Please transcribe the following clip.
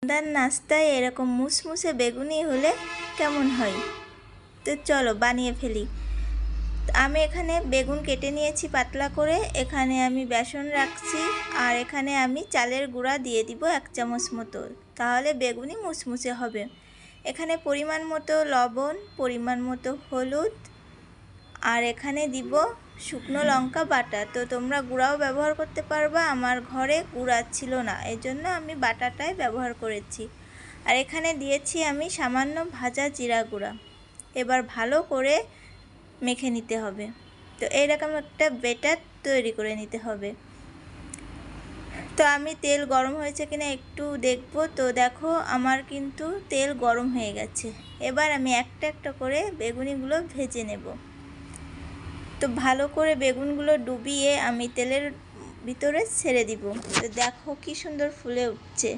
সন্ধ্যার নাস্তায় এরকম মুসমুসে বেগুনি হলে কেমন হয়? তো চলো বানিয়ে ফেলি। আমি এখানে বেগুন কেটে নিয়েছি পাতলা করে, এখানে আমি বেসন রাখছি, আর এখানে আমি চালের গুঁড়া দিয়ে দিব 1 চামচ মতো, তাহলে বেগুনি মুসমুসে হবে। এখানে পরিমাণ মতো লবণ, পরিমাণ মতো হলুদ, আর এখানে দিব শুকনো লঙ্কা বাটা। তো তোমরা গুঁড়াও ব্যবহার করতে পারবা, আমার ঘরে গুঁড়া ছিল না, এজন্য আমি বাটাটাই ব্যবহার করেছি। আর এখানে দিয়েছি আমি সামান্য ভাজা জিরা গুঁড়া। এবার ভালো করে মেখে নিতে হবে। তো এইরকম একটা ব্যাটার তৈরি করে নিতে হবে। তো আমি তেল গরম হয়েছে কিনা একটু দেখব। তো দেখো আমার কিন্তু তেল গরম হয়ে গেছে। এবার আমি একটা একটা করে বেগুনিগুলো ভেজে নেব। তো ভালো করে বেগুনগুলো ডুবিয়ে আমি তেলের ভিতরে ছেড়ে দিব। তো দেখো কি সুন্দর ফুলে উঠছে।